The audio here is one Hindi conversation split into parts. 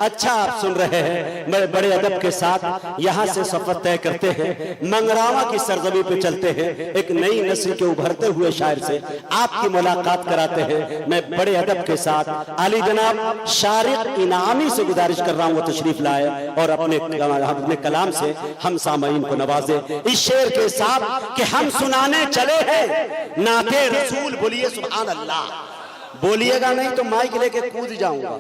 अच्छा आप सुन रहे हैं, मैं बड़े अदब के साथ यहाँ से सफर तय करते हैं, मंगरावा की सरजमी पे चलते हैं, एक नई नस्ल के उभरते हुए शायर से आपकी मुलाकात कराते हैं। मैं बड़े अदब के साथ आली जनाब शारिक इनामी से गुजारिश कर रहा हूँ वो तशरीफ लाए और अपने कलाम से हम सामईन को नवाजे इस शेर के साथ कि हम सुनाने चले हैं नाते रसूल। बोलिए सुभान अल्लाह। बोलिएगा नहीं तो माइक लेके कूद जाऊंगा,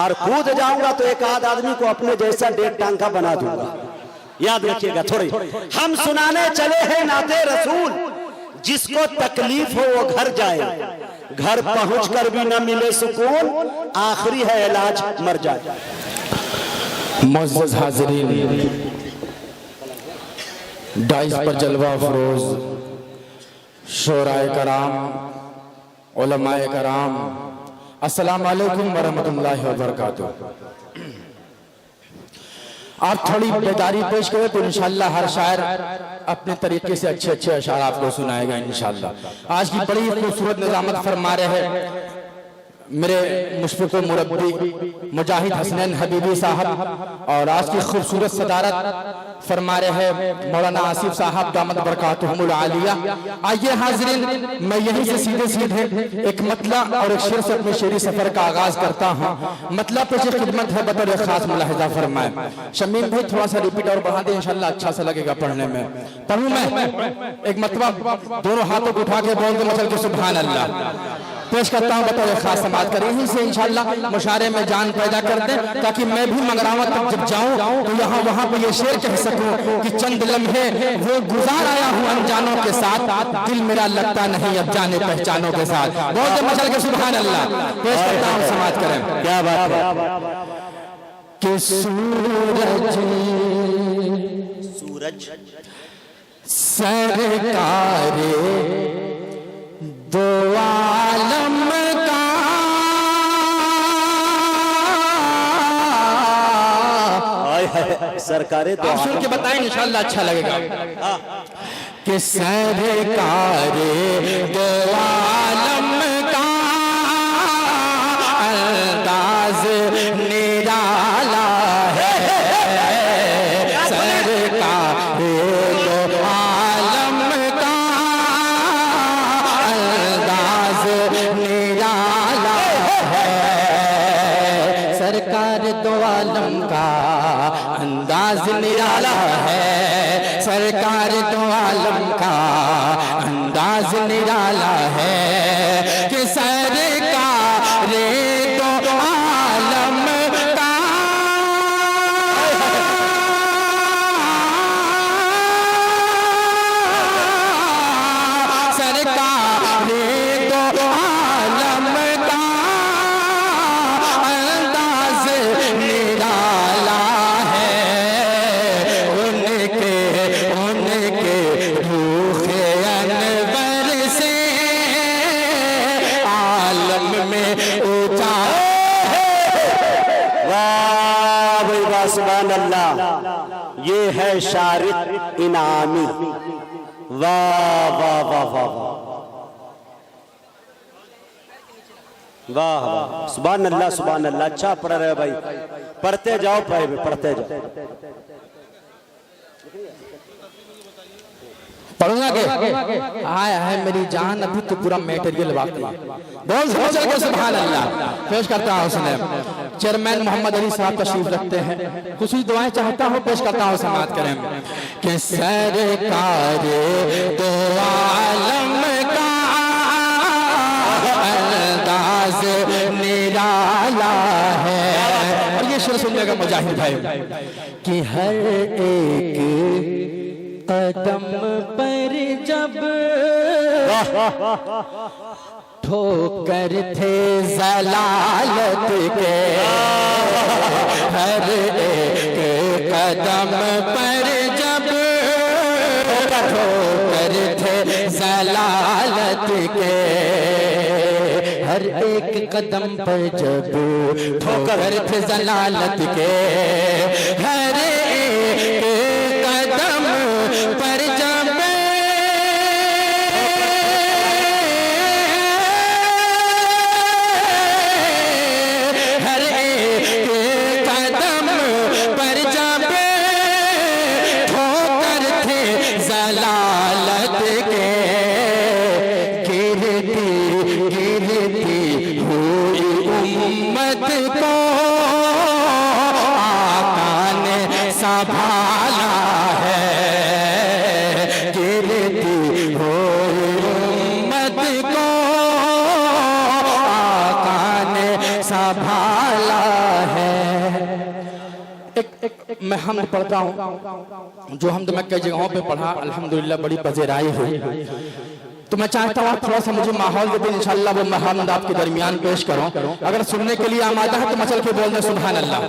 और कूद जाऊंगा तो एक आध आदमी को अपने जैसा डेढ़ टांका बना दूंगा। याद रखिएगा थोड़ी। हम सुनाने चले हैं नाते रसूल, जिसको तकलीफ हो वो घर जाए, घर पहुंचकर भी न मिले सुकून, आखिरी है इलाज मर जाए। मुअज़्ज़ज़ हाज़िरीन, डाइस पर जलवा फरोज शोराए कराम, उलमाए कराम, अस्सलाम वालेकुम वरहमतुल्लाहि वबरकातुहू। आप थोड़ी बेदारी पेश करें तो इंशाअल्लाह हर शायर अपने तरीके से अच्छे अच्छे अशार आपको सुनाएगा इंशाअल्लाह। आज की बड़ी खूबसूरत निज़ामत फरमा रहे हैं मेरे मुशफ़िक़ व मुरब्बी मुजाहिद हसनैन हबीबी साहब, और आज की खूबसूरत सदारत फरमा रहे हैं मौलाना आसिफ साहब दामद बरकातुहुमुल आलिया। आइए हाज़रीन, मैं यहीं से सीधे सीधे एक मतला और एक शेर से अपने शेरी सफर का आगाज करता हूँ। मतला पेश खिदमत है बतौर खास मुलाहिज़ा फरमाए। शमीम भाई थोड़ा सा रिपीट और बढ़ा दे, इंशाअल्लाह अच्छा सा लगेगा पढ़ने में। पढ़ूं मैं एक मतला, दोनों हाथों को उठा के बोल दो मचल के सुभान अल्लाह पेश करता हूँ बतौर खास समाज कर। यहीं से इंशाअल्लाह मुशारे में जान पैदा कर दें, ताकि मैं भी मंगरावा तक जब जाऊँ तो यहाँ वहाँ पे ये शेर कह सकूँ कि चंद लम्हे वो गुजार आया हूँ अनजानों के साथ, दिल मेरा लगता नहीं अब जाने पहचानों के साथ। बहुत मचल के सुभान अल्लाह पेश करता हूँ समाज करें। क्या बात है कि सूरज सरकारे दो आलम का सरकारे तो आप सुन के बताएं इंशाअल्लाह अच्छा लगेगा। कि सरकारे दो आलम का अंदाज निराला है, सरकारे दो आलम का अंदाज निराला है, सरकार दो आलम का अंदाज निराला है, सरकार दो आलम का अंदाज निराला है। कि सरकार दो आलम का सरकार दो आलम का अंदाज निराला है, उनके रूखे अनवर से आलम में ऊंचा। वाह भाई वाह सुभान अल्लाह। ये है शारिक इनामी। वाह वाह वाह वाह वाह वाह सुभान अल्लाह सुभान अल्लाह। अच्छा पढ़ रहे भाई, पढ़ते जाओ पढ़ते जाओ। पढ़ूंगा के आया है मेरी जान, अभी तो पूरा मटेरियल बाकी है। बहुत समझ के सुभान अल्लाह पेश करता हूँ। सुने चेयरमैन मोहम्मद अली साहब तशरीफ रखते हैं, कुछ ही दुआएं चाहता हूँ पेश करता हूँ समाप्त करें। कि सरकार दो आलम का अंदाज निराला है। और ये शेर सुनिएगा मुजाहिद भाई। कि हर एक कदम पर जब ठोकर थे जलालत के, हर एक कदम पर जब ठोकर थे जलालत के, हर एक कदम पर जब ठोकर थे जलालत के, हर एक कदम पर जब हर एक संभाला है, गिरती हुई उम्मत को आका ने संभाला है। एक मैं हमद पढ़ता हूँ, जो हमद मैं कई जगहों पे पढ़ा, अल्हम्दुलिल्लाह बड़ी पज़ेराई हुई। तो मैं चाहता हूँ थोड़ा सा मुझे माहौल देते हैं, इंशाअल्लाह वो मैं हमद आपके दरमियान पेश करूँ। अगर सुनने के लिए आमादा है तो मचल के बोल दें सुभान अल्लाह।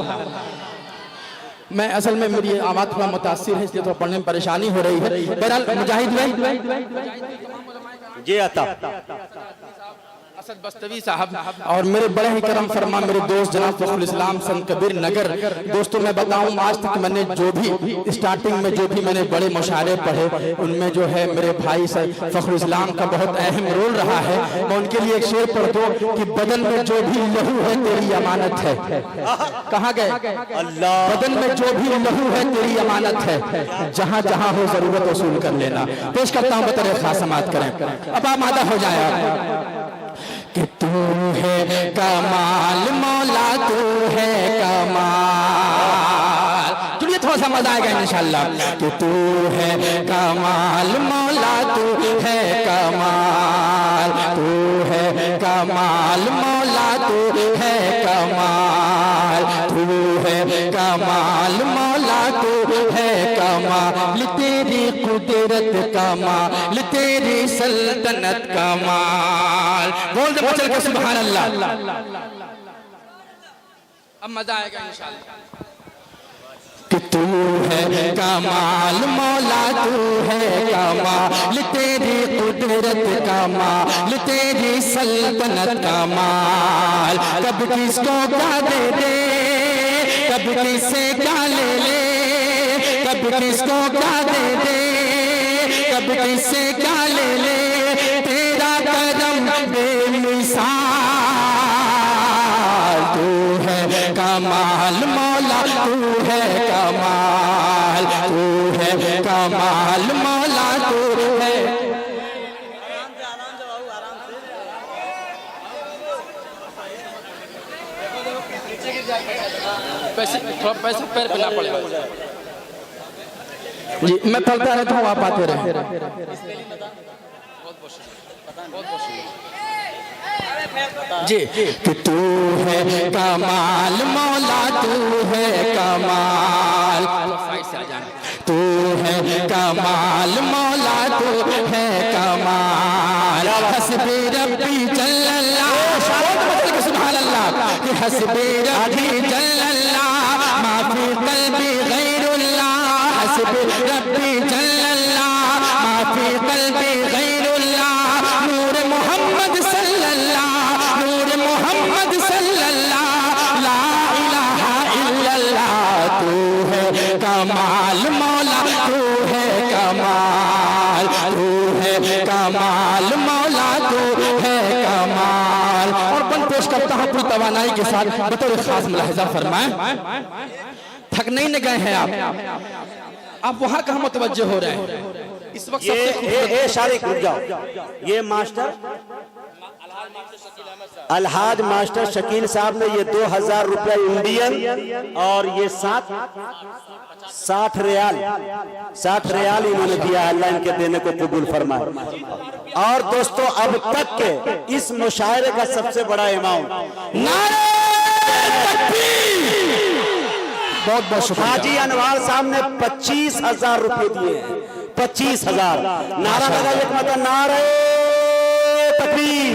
मैं असल में मेरी आवाज़ थोड़ा मुतासिर है, इसलिए थोड़ा पढ़ने में परेशानी हो रही है। बहरहाल मुजाहिद जी आता असद बस्तवी साहब और मेरे बड़े ही करम फरमा मेरे दोस्त जनाब फखरुल इस्लाम संत कबीर नगर। दोस्तों मैं बताऊं, आज तक मैंने जो भी स्टार्टिंग में जो भी मैंने बड़े मुशायरे पढ़े, उनमें जो है मेरे भाई फखरुल इस्लाम का बहुत अहम रोल रहा है। मैं उनके लिए एक शेर पढ़ दूं कि बदन में जो भी लहू है तेरी अमानत है। कहाँ गए अल्लाह? बदन में जो भी लहू है तेरी अमानत है, जहाँ जहाँ हो जरूरत वसूल कर लेना। पेश करता हूँ बतौर खास समात करें, अब आमादा हो जाए कि तू है कमाल मौला, तू है कमाल। चलिए थोड़ा सा मजा आएगा इंशाल्लाह। कि तू है कमाल मौला, तू है कमाल, तू है कमाल मौला, तू है कमाल, तू है कमाल मौला, तू है कमाल, तेरी कुदरत कमाल, तेरी सल्तनत कमाल। बोल दे चल के सुभान अल्लाह। अब मजा आएगा इंशाअल्लाह। कि तू है कमाल मौला, तू है कमाल, तेरी कुदरत कमाल, तेरी सल्तनत कमाल। कब किसको क्या दे दे, कब किससे क्या ले ले, कब किसको क्या दे दे, कब किससे क्या ले ले, तेरा करम बेमिसाल। तू है कमाल मौला, तू है कमाल, तू है कमाल मौला, तू है। थोड़ा पैसा पैर पे ना पड़ेगा जी, मैं पढ़ता रहता हूँ, आप आते रहे। जी कि तू है कमाल मौला, तू है कमाल, तू है कमाल मौला, तू है कमाल। हस्बी रब्बी जल्लल्लाह, सुभान अल्लाह। कि हस्बी रब्बी जल्लल्लाह, माफी कल्बी गैरुल्लाह, हस्बी रब्बी जल्लल्लाह, माफी कल्बी गैरुल्लाह। नूर मोहम्मद सल्लल्लाह, नूर मोहम्मद सल्लल्लाह, ला इलाहा इल्लल्लाह। तू है कमाल मौला, तू है कमाल, तू है कमाल मौला, तू है कमाल। और बन पेश करता हूँ पूरी तवानाई के साथ बतौर खास मुलाहिजा फरमाएं। थक नहीं न गए हैं आप वहां कहाँ मुतवज्जे हो रहे हैं इस वक्त? ये शारिक रुक जाओ, ये मास्टर अलहाज मास्टर शकील साहब ने ये 2000 रुपया इंडियन और ये 60 रियाल इन्होंने दिया। अल्लाह इनके देने को कबूल फरमाए। और दोस्तों अब तक के इस मुशायरे का सबसे बड़ा अमाउंट नारे तकबीर, बहुत बहुत शुक्रिया। हाजी अनवार साहब ने 25,000 रुपए दिए। 25,000। नारा लगा एक मतलब नारे तकबीर,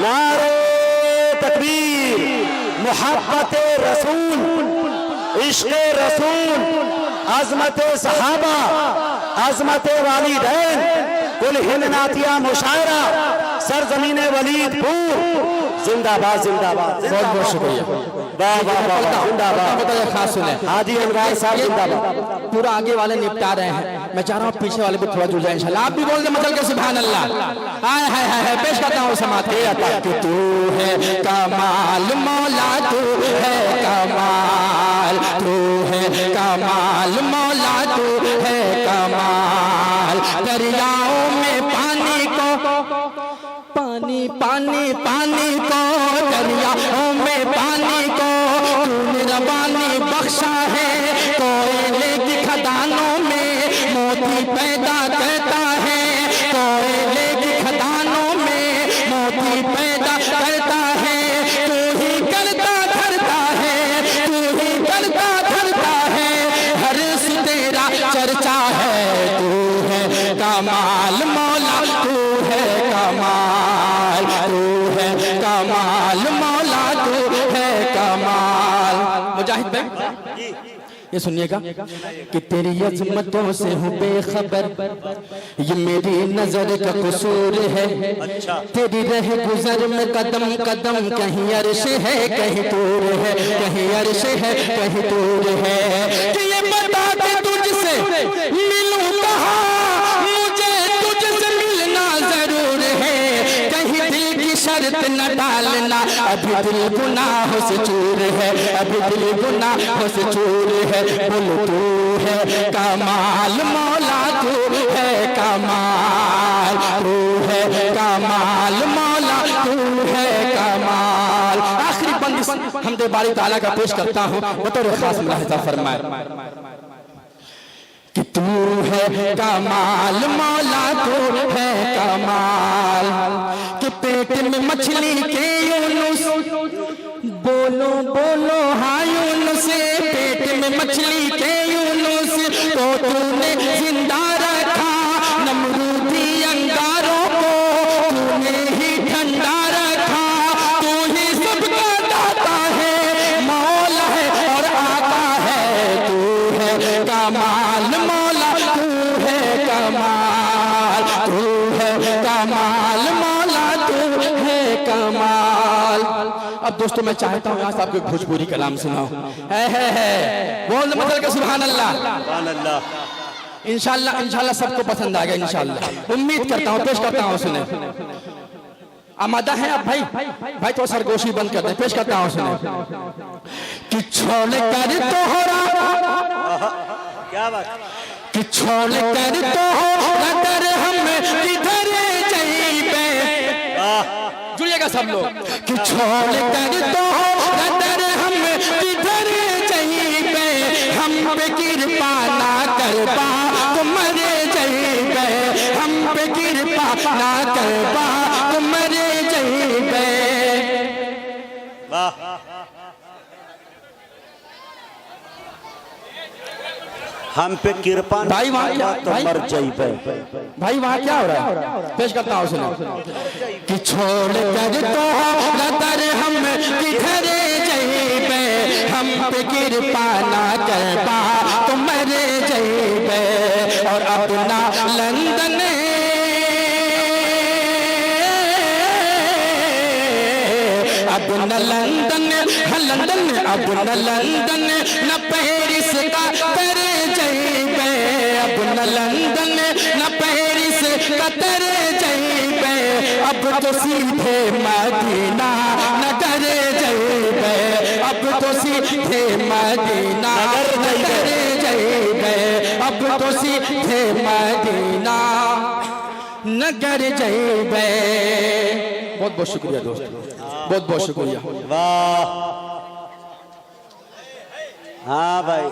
नारे तकबीर। मोहब्बत रसूल, इश्क़ रसूल, अज़मत सहाबा, अज़मत वालिदैन, कुल हिंद नातिया मुशायरा, सरजमीन वलीदपुर, जिंदाबाद जिंदाबाद। बहुत बहुत शुक्रिया। वाह वाह वाह, जिंदाबाद। खास सुने हाजी अनवार साहब जिंदाबाद। पूरा आगे वाले निपटा रहे हैं, मैं चाह रहा हूँ पीछे वाले भी थोड़ा जुड़ जाए इंशाल्लाह। आप भी बोल दे मचल के सुभान अल्लाह। हाय हाय हाय, पेश करता हूँ समात कि तू है कमाल मौला, तू है कमाल, तू है कमाल मौला, तू है कमाल। दरियाओं में पानी को, पानी पानी पानी को, दरियाओं में पानी को, तूने रवानी बख्श बख्शा है, कोयले की खदानों में मोती पैदा करता है, कोयले की खदानों में मोती पैदा करता है, तू ही करता धरता है, तू ही करता धरता है, हर सु तेरा चर्चा है, तू है कमाल मौला, तू है कमाल, तू है कमाल मौला, तू है कमाल। मुजाहिद भाई ये सुनिएगा कि तेरी अजमतों से हूँ बेखबर, ये मेरी नजर का कसूर है। तेरी रह गुजर में कदम कदम, कहीं अर्श है कहीं दूर है, कहीं अर्श है कहीं दूर है। कि ये बता दे तुझसे मिलूं कहाँ, मुझे तुझसे मिलना जरूर है, कहीं दिल की शर्त न डालना, अभी दिल गुनाहों से चूर है, अभी दिल गुनाहों से चूर है। बोल तू है कमाल मौला, तू है कमाल, तू है कमाल मौला, तू है कमाल। आखिरी बंदिश हमदे बारी ताला का पेश करता हूँ, बतौर खास मुलाहिजा फरमाए कि तू है कमाल मौला, तू है कमाल। कि पेट में मछली के यूनुस, बोलो बोलो हाँ यूनुस, पेट में मछली के यूनुस तो तूने जिंदा रखा, नमरूदी अंगारों को तूने ही ठंडा रखा। तू ही सबका दाता है, मौला है और आका है, तू है कमाल मौला, तू है कमाल, तू है कमाल मौला, तू है कमाल। अब दोस्तों मैं चाहता हूँ यहाँ से आपको भोजपुरी कलाम सुनाओ। है बोल मतलब के सुभान अल्लाह, इंशाल्लाह इंशाल्लाह सबको पसंद आएगा इंशाल्लाह, उम्मीद करता हूँ। पेश करता हूँ, सुने आमादा है अब भाई, भाई तो सरगोशी बंद कर दे, पेश करता हूँ सुने। कि छोड़ कर तोहरा, क्या बात, कि छोड़ कर तोहरा कर हम किधर जाइबे, जुड़िएगा सब लोग। कि छोड़ कर तोहरा हम किधर जाइबे, हम पे कृपा ना करबा तो मरे जाइबे, हम पे कृपा ना करबा तो मरे जाइबे। वाह हम पे कृपा भाई वहाँ क्या, तो मर जाइबे। भाई वहाँ क्या हो रहा है, पेश करता हूँ सुनो। कि छोड़ कर तो नदर हम किधर जाइबे, हम पे कृपा ना करबा तो मरे जाइबे। और अपना लंदन अपना लंदन लंदन, अपना लंदन न पेरिस का कर जाइबे, अपना लंदन न पेरिस का कर जाइबे। अब तो सीधे मदीना नगर जाइबे, अब तो सीधे मदीना नगर जाइबे, अब तो सीधे मदीना नगर जाइबे। बहुत बहुत शुक्रिया दोस्तों, बहुत बहुत शुक्रिया। वाह हाँ भाई,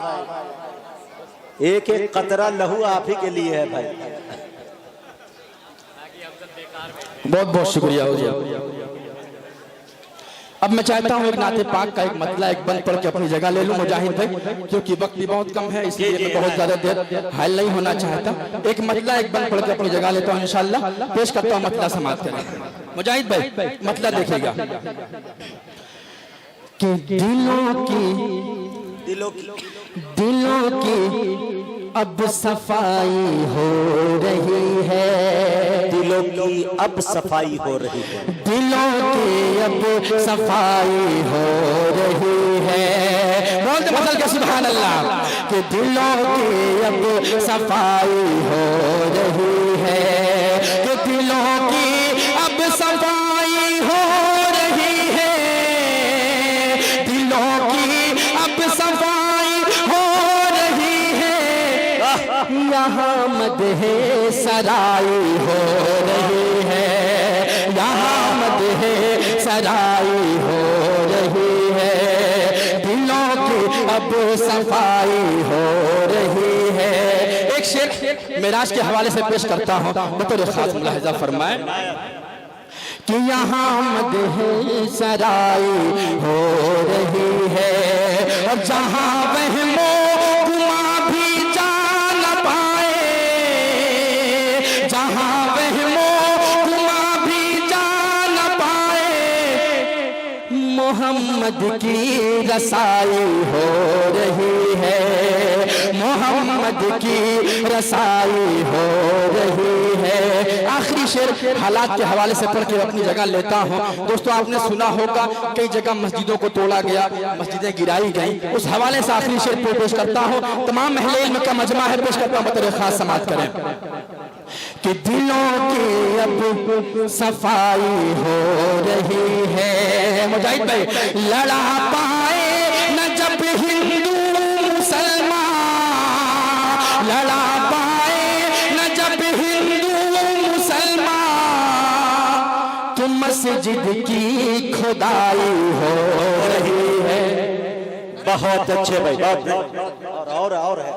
एक एक कतरा लहू आप ही के लिए है भाई। बहुत बहुत शुक्रिया हो गया। अब मैं चाहता हूँ एक नाते पाक का एक मतला एक बंद पढ़ के अपनी जगह ले लूं मुजाहिद भाई, क्योंकि वक्त भी बहुत कम है, इसलिए मैं बहुत ज्यादा देर हायल नहीं होना चाहता। एक मतला एक बंद पढ़ के अपनी जगह लेता हूँ, इंशाल्लाह पेश करता हूँ, मतला समाप्त करें। मुजाहिद भाई मतला देखिएगा कि दिलों की अब सफाई हो रही है, दिलों की अब सफाई हो रही है, दिलों की अब सफाई हो रही है। बोलते बदल के सुभान अल्लाह। कि दिलों की अब सफाई हो रही है, कि दिलों की अब सफाई हो रही है, दिलों की अब सफाई हो रही है। यहाँ मदहे सराई हो रही है, यहाँ मदहे सराई हो रही है। दिल दिलों की अब सफाई हो रही है। एक शेर मेराज के हवाले से पेश करता हूँ, बतौर खास मुलाहिजा फरमाए कि यहाँ मदह सराई हो रही है, और जहाँ वहमो गुमा भी जा न पाए, जहाँ वहमो गुमा भी जा न पाए, मोहम्मद की रसाई हो रही है, मोहम्मद की रसाई हो रही है। आखिरी शेर हालात के हवाले से पढ़ के अपनी जगह लेता हूँ। दोस्तों, आपने सुना होगा कई जगह मस्जिदों को तोड़ा गया, मस्जिदें गिराई गई, उस हवाले से आखिरी शेर पेश करता हूँ। तमाम अहले इल्म का मजमा है, पेश करता हूँ, बतौर खास समाअत करें कि दिलों की अब सफाई हो रही है। मुजाहिद भाई, लड़ा पाए न जब हिंदू मुसलमान, लड़ा पाए न जब हिंदू मुसलमान, तो मस्जिद की खुदाई हो रही है। बहुत अच्छे भाई, बहुत और है।